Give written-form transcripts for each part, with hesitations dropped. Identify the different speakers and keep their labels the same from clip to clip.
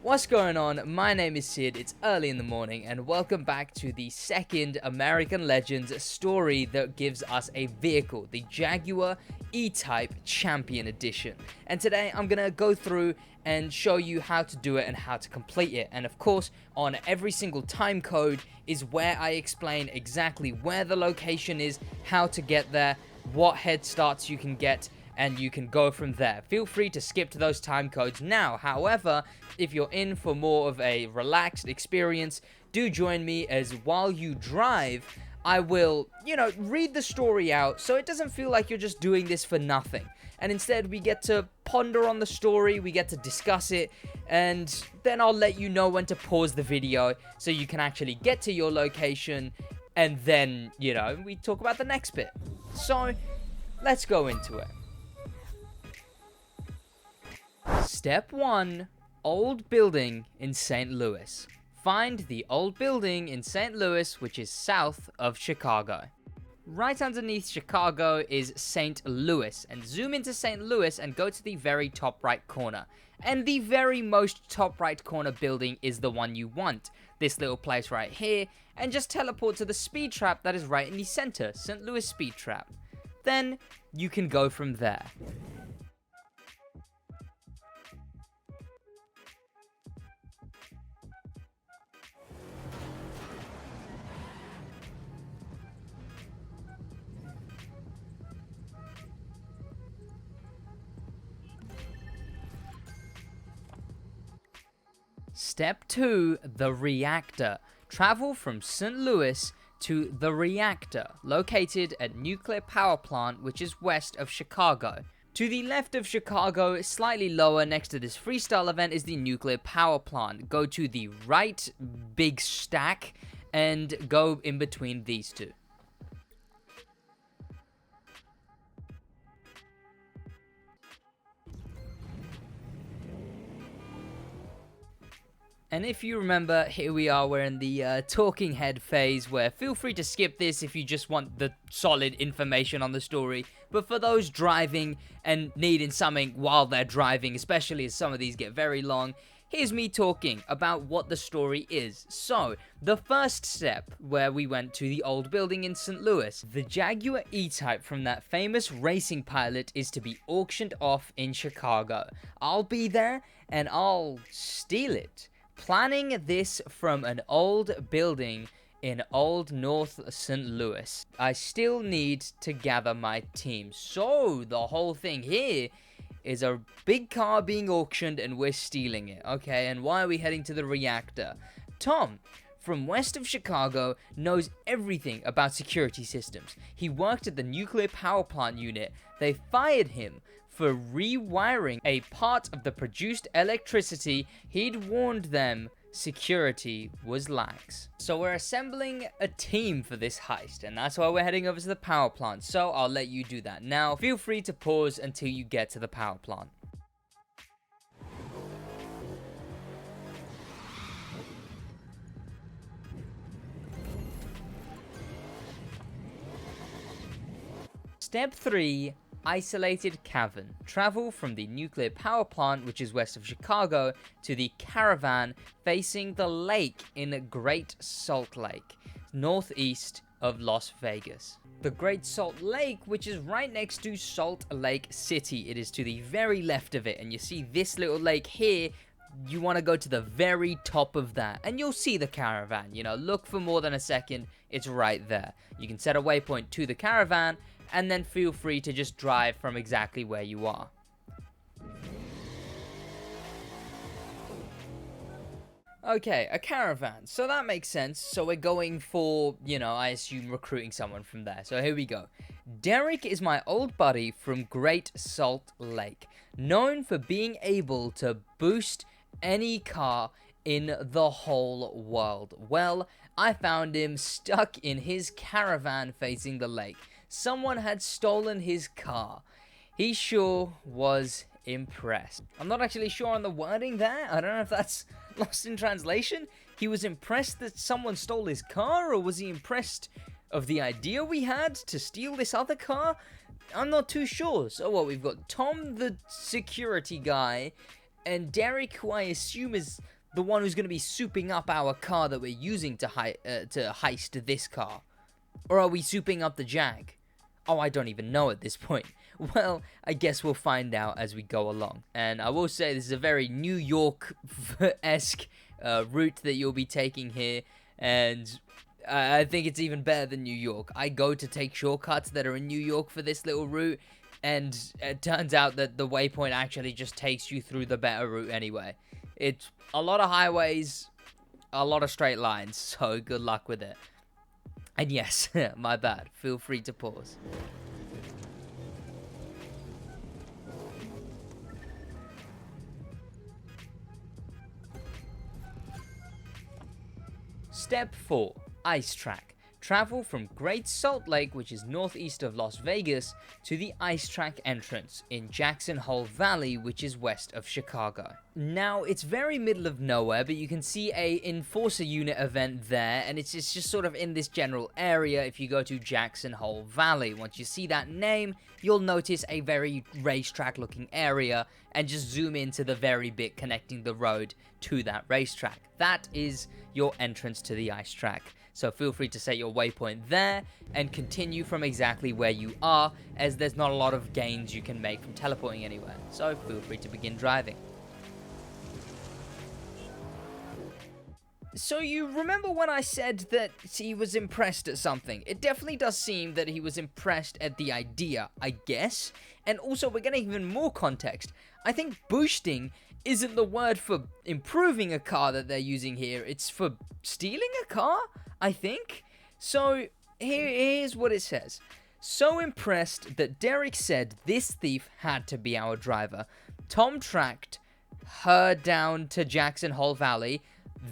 Speaker 1: What's going on? My name is Sid, it's early in the morning, and welcome back to the second American Legends story that gives us a vehicle, the Jaguar E-Type Champion Edition. And today I'm gonna go through and show you how to do it and how to complete it. And of course, on every single time code is where I explain exactly where the location is, how to get there, what head starts you can get, and you can go from there. Feel free to skip to those time codes now. However, if you're in for more of a relaxed experience, do join me, as while you drive, I will, read the story out so it doesn't feel like you're just doing this for nothing. And instead, we get to ponder on the story, we get to discuss it, and then I'll let you know when to pause the video so you can actually get to your location, and then, we talk about the next bit. So, let's go into it. Step 1. Old building in St. Louis. Find the old building in St. Louis, which is south of Chicago. Right underneath Chicago is St. Louis, and zoom into St. Louis and go to the very top right corner. And the very most top right corner building is the one you want. This little place right here, and just teleport to the speed trap that is right in the center, St. Louis speed trap. Then you can go from there. Step 2, the Reactor. Travel from St. Louis to the Reactor, located at Nuclear Power Plant, which is west of Chicago. To the left of Chicago, slightly lower next to this freestyle event, is the Nuclear Power Plant. Go to the right big stack and go in between these two. And if you remember, here we are, we're in the talking head phase, where feel free to skip this if you just want the solid information on the story. But for those driving and needing something while they're driving, especially as some of these get very long, here's me talking about what the story is. So, the first step, where we went to the old building in St. Louis, the Jaguar E-Type from that famous racing pilot is to be auctioned off in Chicago. I'll be there, and I'll steal it. Planning this from an old building in Old North St. Louis. I still need to gather my team. So the whole thing here is a big car being auctioned and we're stealing it. Okay, and why are we heading to the Reactor? Tom, from west of Chicago, knows everything about security systems. He worked at the nuclear power plant unit. They fired him for rewiring a part of the produced electricity. He'd warned them security was lax. So we're assembling a team for this heist, and that's why we're heading over to the power plant. So I'll let you do that now. Feel free to pause until you get to the power plant. Step 3. Isolated Caravan. Travel from the nuclear power plant, which is west of Chicago, to the Caravan facing the lake in Great Salt Lake, northeast of Las Vegas. The Great Salt Lake, which is right next to Salt Lake City. It is to the very left of it, and you see this little lake here. You want to go to the very top of that, and you'll see the Caravan. Look for more than a second, it's right there. You can set a waypoint to the Caravan, and then feel free to just drive from exactly where you are. Okay, a caravan. So that makes sense. So we're going for, I assume recruiting someone from there. So here we go. Derek is my old buddy from Great Salt Lake, known for being able to boost any car in the whole world. Well, I found him stuck in his caravan facing the lake. Someone had stolen his car. He sure was impressed. I'm not actually sure on the wording there. I don't know if that's lost in translation. He was impressed that someone stole his car, or was he impressed of the idea we had to steal this other car? I'm not too sure. So we've got Tom, the security guy, and Derek, who I assume is the one who's going to be souping up our car that we're using to heist this car? Or are we souping up the Jag? Oh, I don't even know at this point. Well, I guess we'll find out as we go along. And I will say this is a very New York-esque route that you'll be taking here. And I think it's even better than New York. I go to take shortcuts that are in New York for this little route. And it turns out that the waypoint actually just takes you through the better route anyway. It's a lot of highways, a lot of straight lines. So good luck with it. And yes, my bad. Feel free to pause. Step 4. Ice Track. Travel from Great Salt Lake, which is northeast of Las Vegas, to the Ice Track entrance in Jackson Hole Valley, which is west of Chicago. Now, it's very middle of nowhere, but you can see a Enforcer unit event there, and it's just sort of in this general area if you go to Jackson Hole Valley. Once you see that name, you'll notice a very racetrack-looking area, and just zoom into the very bit connecting the road to that racetrack. That is your entrance to the Ice Track. So feel free to set your waypoint there and continue from exactly where you are, as there's not a lot of gains you can make from teleporting anywhere. So feel free to begin driving. So you remember when I said that he was impressed at something? It definitely does seem that he was impressed at the idea, I guess. And also, we're getting even more context. I think boosting isn't the word for improving a car that they're using here. It's for stealing a car, I think. So here's what it says. So impressed that Derek said this thief had to be our driver. Tom tracked her down to Jackson Hole Valley.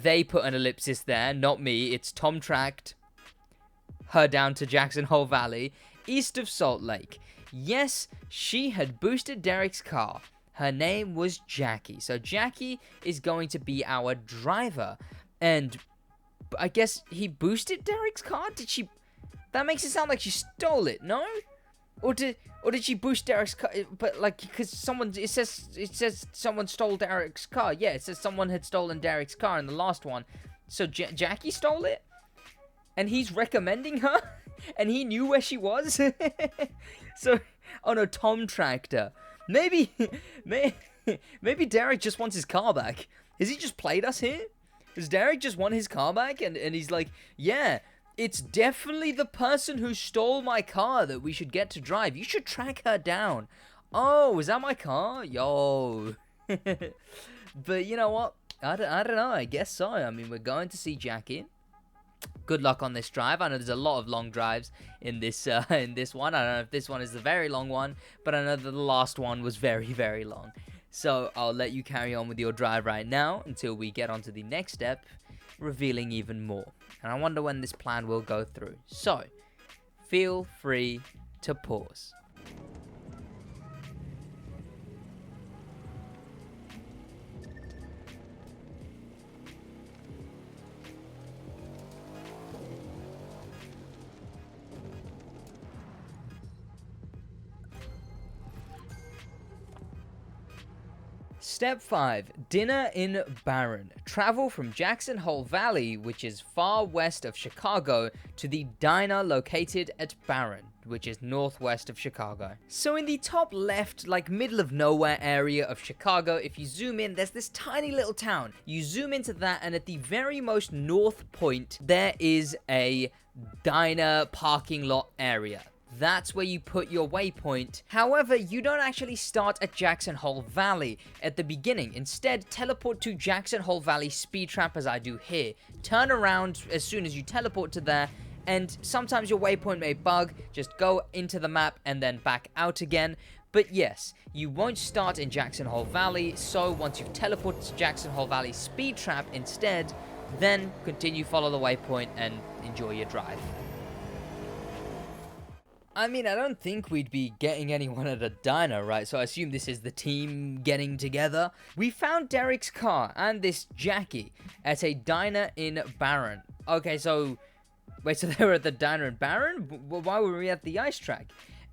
Speaker 1: They put an ellipsis there, not me. It's Tom tracked her down to Jackson Hole Valley, east of Salt Lake. Yes, she had boosted Derek's car. Her name was Jackie. So Jackie is going to be our driver. And I guess he boosted Derek's car? Did she... That makes it sound like she stole it, no? Or did she boost Derek's car? But like, because it says someone stole Derek's car. Yeah, it says someone had stolen Derek's car in the last one. So Jackie stole it? And he's recommending her? And he knew where she was? So, oh no, Tom tracked her. Maybe Derek just wants his car back. Has he just played us here? Does Derek just want his car back? And he's like, yeah, it's definitely the person who stole my car that we should get to drive. You should track her down. Oh, is that my car? Yo. But you know what? I don't know. I guess so. I mean, we're going to see Jackie. Good luck on this drive. I know there's a lot of long drives in this one. I don't know if this one is the very long one, but I know that the last one was very, very long. So I'll let you carry on with your drive right now until we get on to the next step, revealing even more. And I wonder when this plan will go through. So feel free to pause. Step 5. Dinner in Barron. Travel from Jackson Hole Valley, which is far west of Chicago, to the diner located at Barron, which is northwest of Chicago. So in the top left, like middle of nowhere area of Chicago, if you zoom in, there's this tiny little town. You zoom into that, and at the very most north point, there is a diner parking lot area. That's where you put your waypoint. However, you don't actually start at Jackson Hole Valley at the beginning. Instead, teleport to Jackson Hole Valley Speed Trap as I do here. Turn around as soon as you teleport to there, and sometimes your waypoint may bug. Just go into the map and then back out again. But yes, you won't start in Jackson Hole Valley, so once you've teleported to Jackson Hole Valley Speed Trap instead, then continue follow the waypoint and enjoy your drive. I mean, I don't think we'd be getting anyone at a diner, right? So I assume this is the team getting together. We found Derek's car and this Jackie at a diner in Barron. Okay, so... Wait, so they were at the diner in Barron? Why were we at the ice track?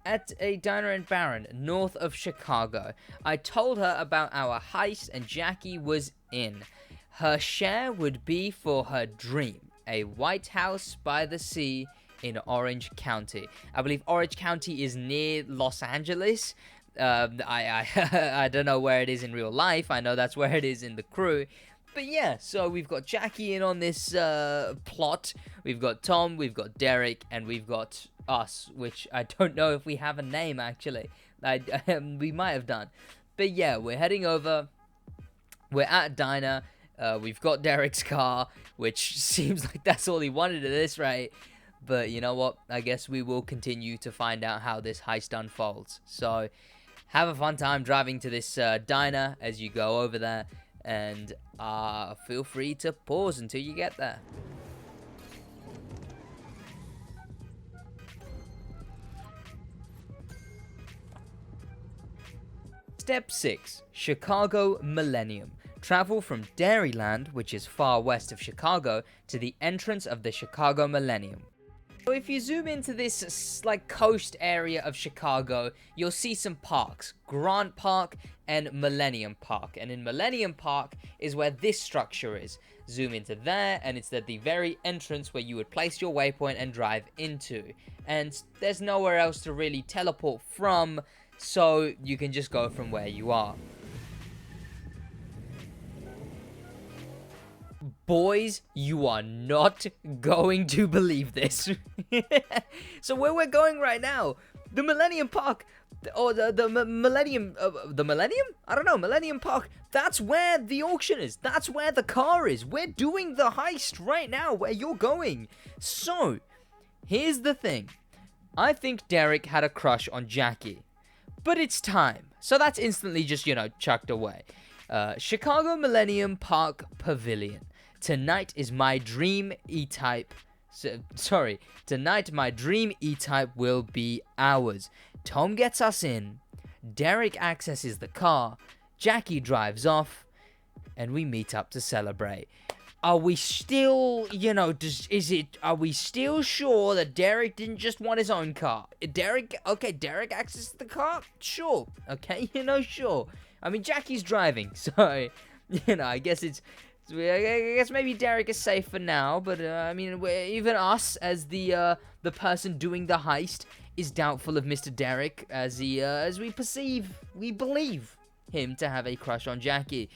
Speaker 1: At a diner in Barron, north of Chicago. I told her about our heist and Jackie was in. Her share would be for her dream, a white house by the sea in Orange County. I believe Orange County is near Los Angeles. I don't know where it is in real life. I know that's where it is in the crew. But yeah, so we've got Jackie in on this plot. We've got Tom, we've got Derek, and we've got us, which I don't know if we have a name, actually. We might have done. But yeah, we're heading over. We're at a diner. We've got Derek's car, which seems like that's all he wanted at this rate. But you know what? I guess we will continue to find out how this heist unfolds. So have a fun time driving to this diner as you go over there. And feel free to pause until you get there. Step 6. Chicago Millenium. Travel from Dairyland, which is far west of Chicago, to the entrance of the Chicago Millenium. So if you zoom into this like coast area of Chicago, you'll see some parks, Grant Park and Millenium Park. And in Millenium Park is where this structure is. Zoom into there and it's at the very entrance where you would place your waypoint and drive into. And there's nowhere else to really teleport from, so you can just go from where you are. Boys, you are not going to believe this. So where we're going right now, the Millennium Park, or the Millennium, the Millennium? I don't know, Millennium Park, that's where the auction is. That's where the car is. We're doing the heist right now where you're going. So, here's the thing. I think Derek had a crush on Jackie. But it's time. So that's instantly just, chucked away. Chicago Millennium Park Pavilion. Tonight is my dream E-Type. Tonight my dream E-Type will be ours. Tom gets us in. Derek accesses the car. Jackie drives off. And we meet up to celebrate. Are we still, are we still sure that Derek didn't just want his own car? Derek accesses the car? Sure. Okay, sure. I mean, Jackie's driving, so, I guess I guess maybe Derek is safe for now, but even us as the person doing the heist is doubtful of Mr. Derek as we believe him to have a crush on Jackie.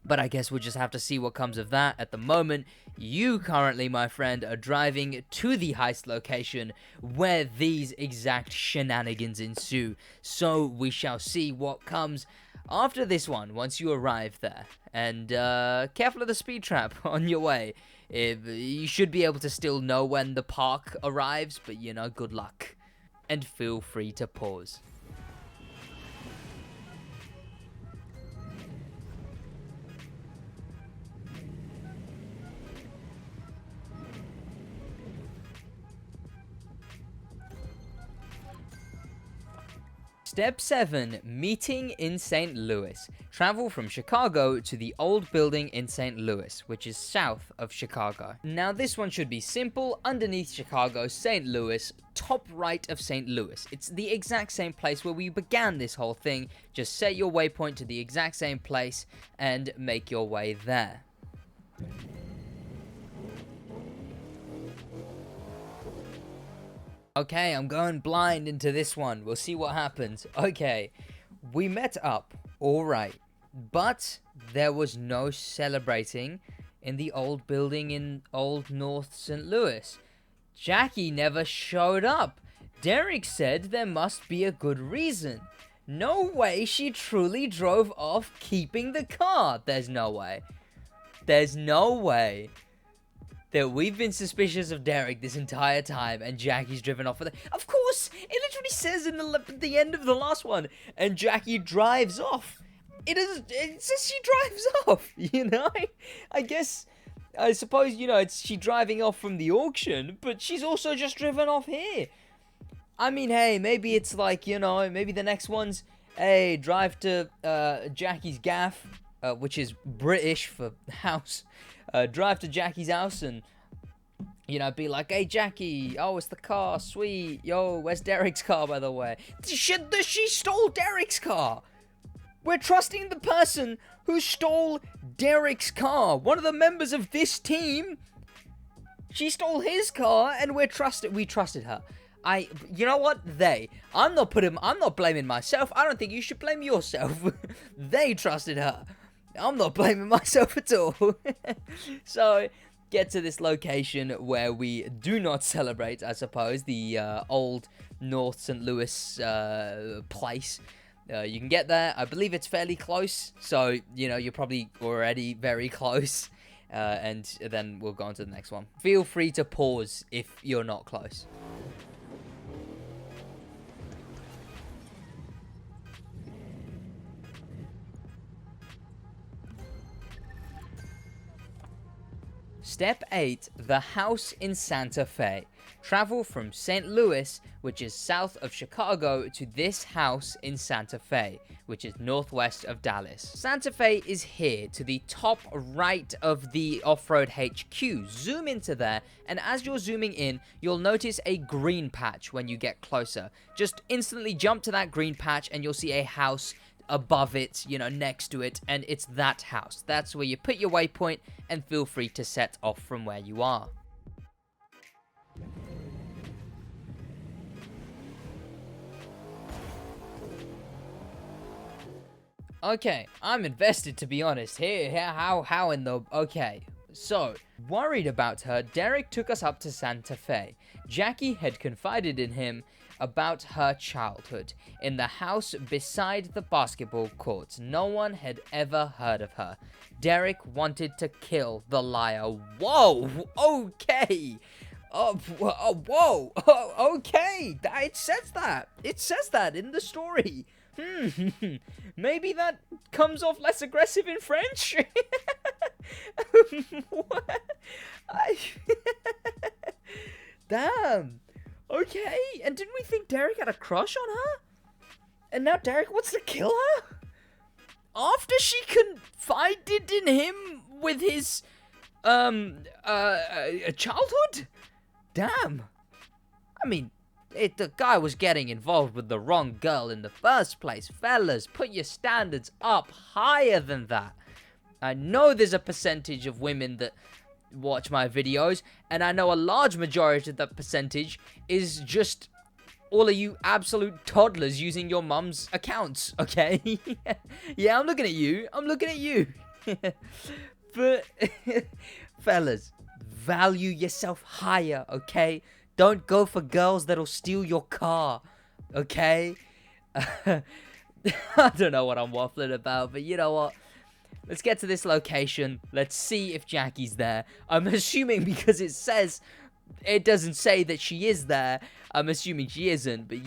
Speaker 1: But I guess we'll just have to see what comes of that. At the moment, you currently, my friend, are driving to the heist location where these exact shenanigans ensue. So we shall see what comes after this one, once you arrive there. And careful of the speed trap on your way. You should be able to still know when the park arrives, but good luck. And feel free to pause. Step 7. Meeting in St. Louis. Travel from Chicago to the old building in St. Louis, which is south of Chicago. Now this one should be simple. Underneath Chicago, St. Louis, top right of St. Louis. It's the exact same place where we began this whole thing. Just set your waypoint to the exact same place and make your way there. Okay, I'm going blind into this one. We'll see what happens. Okay, we met up, alright. But there was no celebrating in the old building in Old North St. Louis. Jackie never showed up. Derek said there must be a good reason. No way she truly drove off keeping the car. There's no way. There's no way that we've been suspicious of Derek this entire time, and Jackie's driven off with it. Of course, it literally says in the end of the last one, and Jackie drives off. It says she drives off, I suppose, it's she driving off from the auction, but she's also just driven off here. I mean, hey, maybe it's like, maybe the next one's, hey, drive to Jackie's gaff, which is British for house. Drive to Jackie's house and, be like, hey, Jackie, oh, it's the car, sweet. Yo, where's Derek's car, by the way? She stole Derek's car. We're trusting the person who stole Derek's car. One of the members of this team. She stole his car, and we trusted her. You know what? I'm not blaming myself. I don't think you should blame yourself. They trusted her. I'm not blaming myself at all. So, get to this location where we do not celebrate, I suppose, the old North St. Louis place. You can get there. I believe it's fairly close. So, you're probably already very close. And then we'll go on to the next one. Feel free to pause if you're not close. Step 8. The house in Santa Fe. Travel from St. Louis, which is south of Chicago, to this house in Santa Fe, which is northwest of Dallas. Santa Fe is here to the top right of the off-road HQ. Zoom into there, and as you're zooming in, you'll notice a green patch when you get closer. Just instantly jump to that green patch, and you'll see a house above it, next to it, and it's that house. That's where you put your waypoint, and feel free to set off from where you are. Okay, I'm invested, to be honest. How in the... Okay, so, worried about her, Derek took us up to Santa Fe. Jackie had confided in him about her childhood in the house beside the basketball courts. No one had ever heard of her. Derek wanted to kill the liar. Whoa, okay. Whoa, okay. It says that. It says that in the story. Maybe that comes off less aggressive in French? What? Damn. Okay, and didn't we think Derek had a crush on her? And now Derek wants to kill her? After she confided in him with his, childhood? Damn. I mean, the guy was getting involved with the wrong girl in the first place. Fellas, put your standards up higher than that. I know there's a percentage of women that watch my videos, and I know a large majority of that percentage is just all of you absolute toddlers using your mum's accounts, okay? Yeah, I'm looking at you. But, fellas, value yourself higher, okay? Don't go for girls that'll steal your car, okay? I don't know what I'm waffling about, but you know what? Let's get to this location. Let's see if Jackie's there. I'm assuming because it doesn't say that she is there. I'm assuming she isn't, but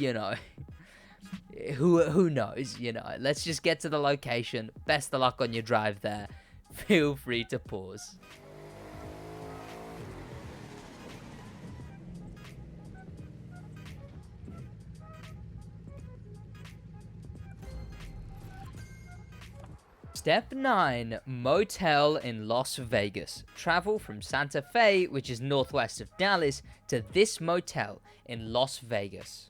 Speaker 1: who knows, Let's just get to the location. Best of luck on your drive there. Feel free to pause. Step 9. Motel in Las Vegas. Travel from Santa Fe, which is northwest of Dallas, to this motel in Las Vegas.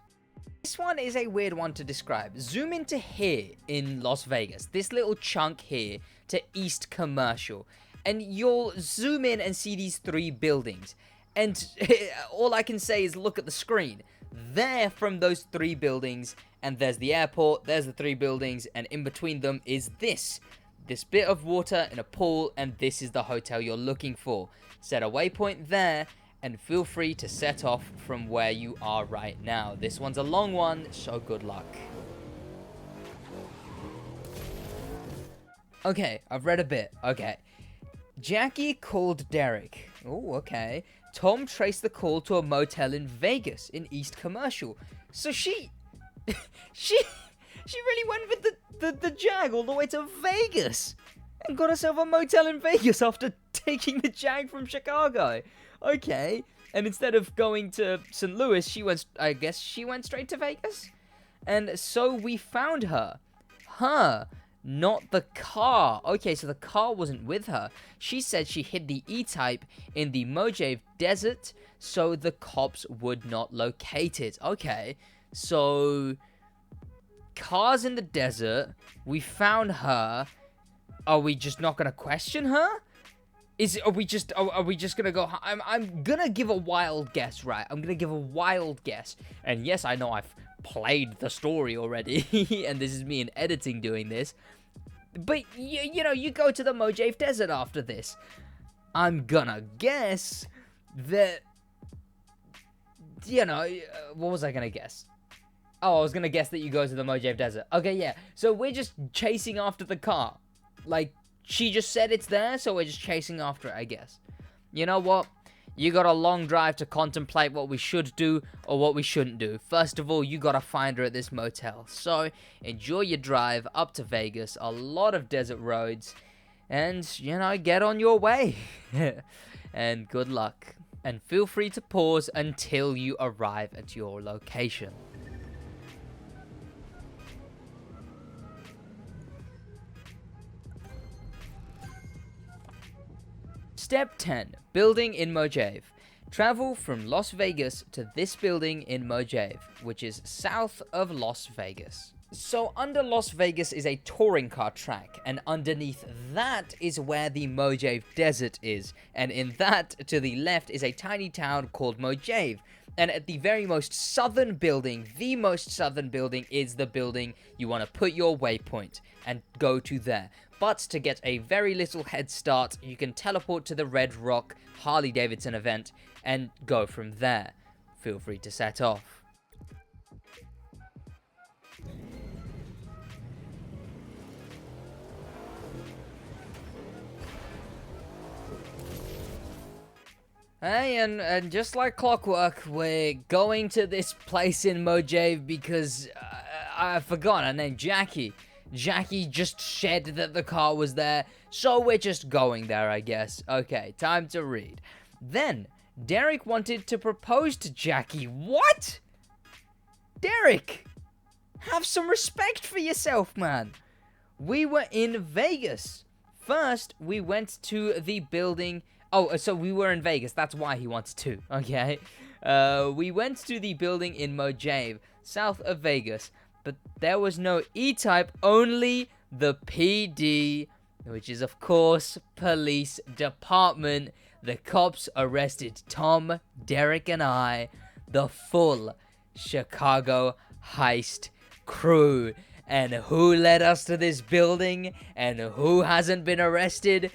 Speaker 1: This one is a weird one to describe. Zoom into here in Las Vegas, this little chunk here to East Commercial, and you'll zoom in and see these 3 buildings. And all I can say is look at the screen. There from those 3 buildings, and there's the airport, there's the 3 buildings, and in between them is this bit of water in a pool, and this is the hotel you're looking for. Set a waypoint there, and feel free to set off from where you are right now. This one's a long one, so good luck. Okay, I've read a bit. Okay. Jackie called Derek. Oh, okay. Tom traced the call to a motel in Vegas in East Commercial. So she really went with the Jag all the way to Vegas and got herself a motel in Vegas after taking the Jag from Chicago. Okay. And instead of going to St. Louis, I guess she went straight to Vegas. And so we found her. Not the car. Okay, so the car wasn't with her. She said she hid the E-Type in the Mojave desert so the cops would not locate it. Okay, so car's in the desert. We found her. Are we just not gonna question her? Are we just gonna go? I'm gonna give a wild guess, right? I'm gonna give a wild guess. And yes, I know I've played the story already, and this is me in editing doing this. But you know, you go to the Mojave Desert after this. I'm gonna guess that, you know, what was I gonna guess? Oh, I was gonna guess that you go to the Mojave Desert. Okay, yeah. So we're just chasing after the car. Like, she just said it's there, so we're just chasing after it, I guess. You know what? You got a long drive to contemplate what we should do or what we shouldn't do. First of all, you gotta find her at this motel. So, enjoy your drive up to Vegas. A lot of desert roads. And, you know, get on your way. And good luck. And feel free to pause until you arrive at your location. Step 10. Building in Mojave. Travel from Las Vegas to this building in Mojave, which is south of Las Vegas. So under Las Vegas is a touring car track, and underneath that is where the Mojave Desert is, and in that to the left is a tiny town called Mojave. And at the very most southern building, the most southern building, is the building you want to put your waypoint and go to there. But to get a very little head start, you can teleport to the Red Rock Harley-Davidson event and go from there. Feel free to set off. Hey, and just like clockwork, we're going to this place in Mojave because I forgot her name, Jackie. Jackie just said that the car was there, so we're just going there, I guess. Okay, time to read. Then, Derek wanted to propose to Jackie. What? Derek, have some respect for yourself, man. We were in Vegas. First, we went to the building. Oh, so we were in Vegas. That's why he wants to. Okay. We went to the building in Mojave, south of Vegas. But there was no E-type, only the PD, which is, of course, police department. The cops arrested Tom, Derek, and I, the full Chicago Heist crew. And who led us to this building? And who hasn't been arrested?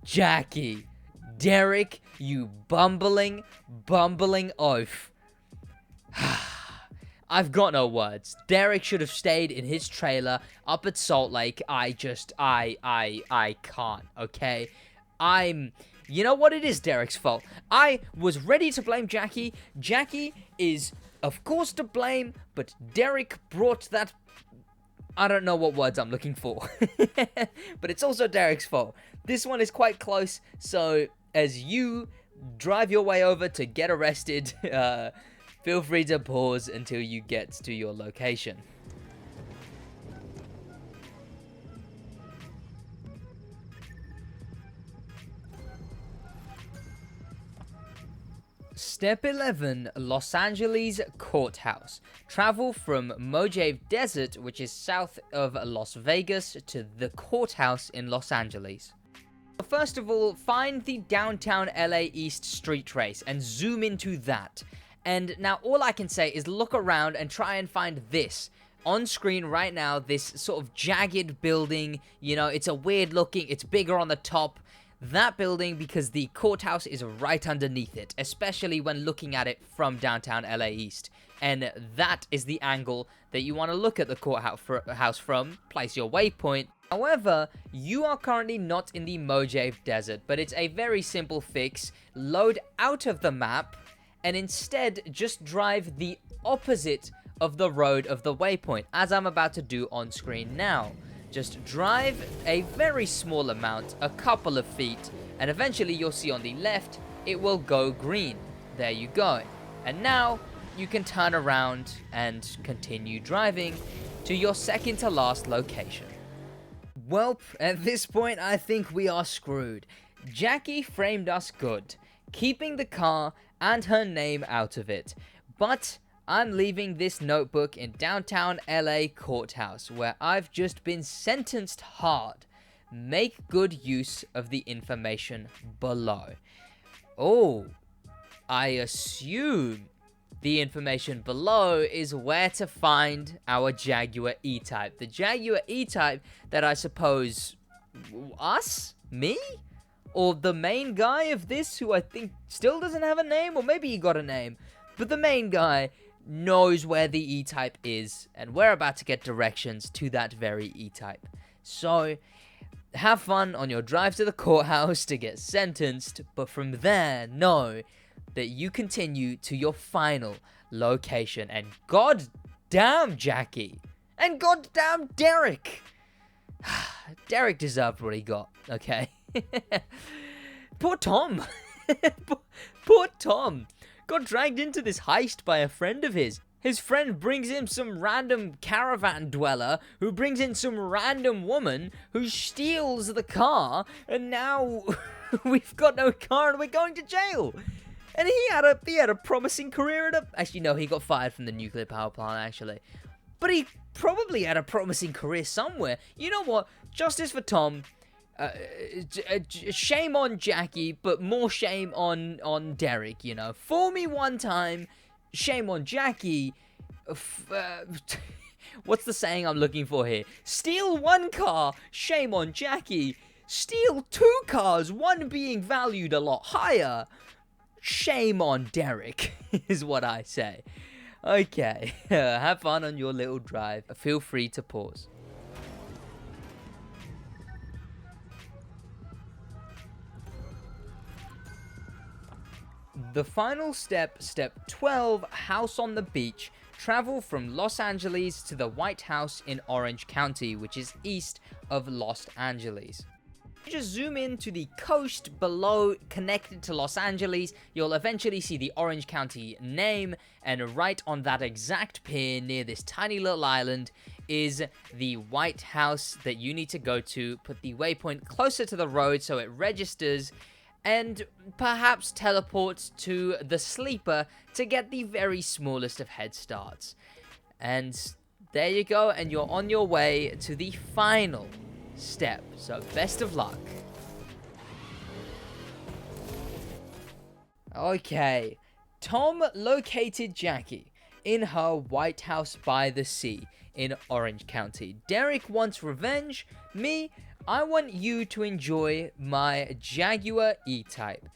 Speaker 1: Jackie. Derek, you bumbling oaf. I've got no words. Derek should have stayed in his trailer up at Salt Lake. I can't, okay? You know what? It is Derek's fault. I was ready to blame Jackie. Jackie is, of course, to blame, but Derek brought that... I don't know what words I'm looking for. But it's also Derek's fault. This one is quite close, so as you drive your way over to get arrested, feel free to pause until you get to your location. Step 11, Los Angeles Courthouse. Travel from Mojave Desert, which is south of Las Vegas, to the courthouse in Los Angeles. First of all, find the downtown LA East street race and zoom into that. And now all I can say is look around and try and find this. On screen right now, this sort of jagged building, you know, it's a weird looking, it's bigger on the top. That building, because the courthouse is right underneath it, especially when looking at it from downtown LA East. And that is the angle that you want to look at the courthouse from, place your waypoint. However, you are currently not in the Mojave Desert, but it's a very simple fix. Load out of the map, and instead just drive the opposite of the road of the waypoint, as I'm about to do on screen now. Just drive a very small amount, a couple of feet, and eventually you'll see on the left, it will go green. There you go. And now, you can turn around and continue driving to your second to last location. Welp, at this point, I think we are screwed. Jackie framed us good, keeping the car and her name out of it. But I'm leaving this notebook in downtown LA Courthouse, where I've just been sentenced hard. Make good use of the information below. Oh, I assume the information below is where to find our Jaguar E-Type. The Jaguar E-Type that I suppose us? Me? Or the main guy of this, who I think still doesn't have a name, or maybe he got a name. But the main guy knows where the E-Type is, and we're about to get directions to that very E-Type. So, have fun on your drive to the courthouse to get sentenced, but from there, know that you continue to your final location. And goddamn Jackie, and goddamn Derek. Derek deserved what he got, okay? Poor Tom. Poor Tom. Got dragged into this heist by a friend of his. His friend brings in some random caravan dweller who brings in some random woman who steals the car, and now we've got no car and we're going to jail. And he had a promising career at actually no, he got fired from the nuclear power plant actually. But he probably had a promising career somewhere. You know what? Justice for Tom. Shame on Jackie, but more shame on Derek, you know. Fool me one time, shame on Jackie. What's the saying I'm looking for here? Steal one car, shame on Jackie. Steal two cars, one being valued a lot higher. Shame on Derek, is what I say. Okay, have fun on your little drive. Feel free to pause. The final step, step 12, house on the beach. Travel from Los Angeles to the White House in Orange County, which is east of Los Angeles. You just zoom in to the coast below, connected to Los Angeles, you'll eventually see the Orange County name, and right on that exact pier near this tiny little island is the White House that you need to go to. Put the waypoint closer to the road so it registers, and perhaps teleport to the sleeper to get the very smallest of head starts. And there you go, and you're on your way to the final step. So best of luck. Okay, Tom located Jackie in her White House by the sea in Orange County. Derek wants revenge. Me, I want you to enjoy my Jaguar E-Type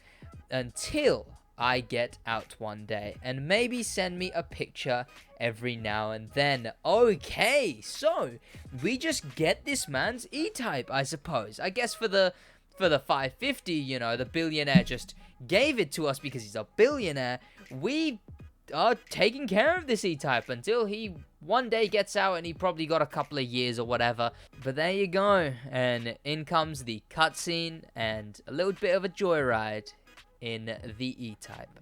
Speaker 1: until I get out one day, and maybe send me a picture every now and then. Okay, so we just get this man's E-Type, I suppose. I guess for the 550, you know, the billionaire just gave it to us because he's a billionaire. We are taking care of this E-Type until he one day gets out, and he probably got a couple of years or whatever. But there you go, and in comes the cutscene and a little bit of a joyride in the E-Type.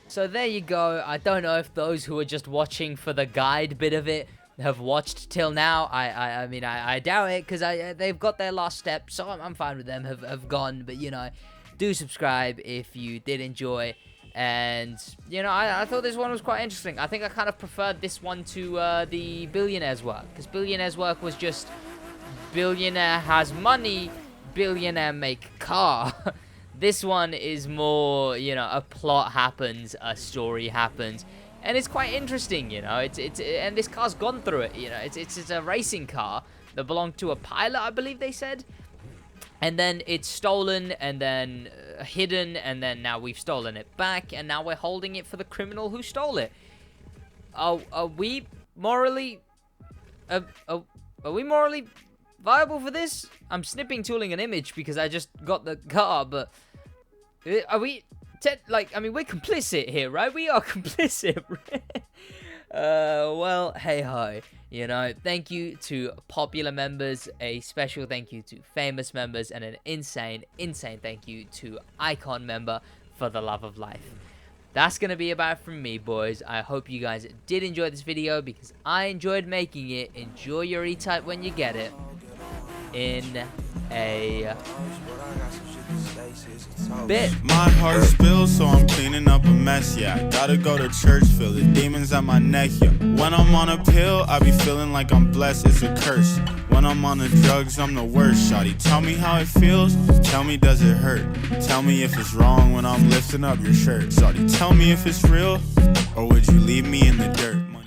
Speaker 1: So there you go. I don't know if those who are just watching for the guide bit of it have watched till now. I mean, I doubt it, because they've got their last step, so I'm fine with them, have gone. But, you know, do subscribe if you did enjoy. And, you know, I thought this one was quite interesting. I think I kind of preferred this one to the Billionaire's Work, because Billionaire's Work was just billionaire has money, billionaire make car. This one is more, you know, a plot happens, a story happens. and it's quite interesting, you know. It's and this car's gone through it, you know. It's a racing car that belonged to a pilot, I believe they said, and then it's stolen and then hidden, and then now we've stolen it back, and now we're holding it for the criminal who stole it. Are we morally viable for this? I'm snipping tooling an image because I just got the car, but are we I mean, we're complicit here, right? We are complicit. Well, hey ho, you know. Thank you to popular members, a special thank you to famous members, and an insane thank you to icon member for the love of life. That's gonna be about it from me, boys. I hope you guys did enjoy this video because I enjoyed making it. Enjoy your E-Type when you get it. In a bit.
Speaker 2: My heart spills, so I'm cleaning up a mess, yeah. I gotta go to church, feel the demons at my neck, yeah. When I'm on a pill, I be feeling like I'm blessed, it's a curse. When I'm on the drugs, I'm the worst, shawty. Tell me how it feels, tell me does it hurt. Tell me if it's wrong when I'm lifting up your shirt, shawty. Tell me if it's real, or would you leave me in the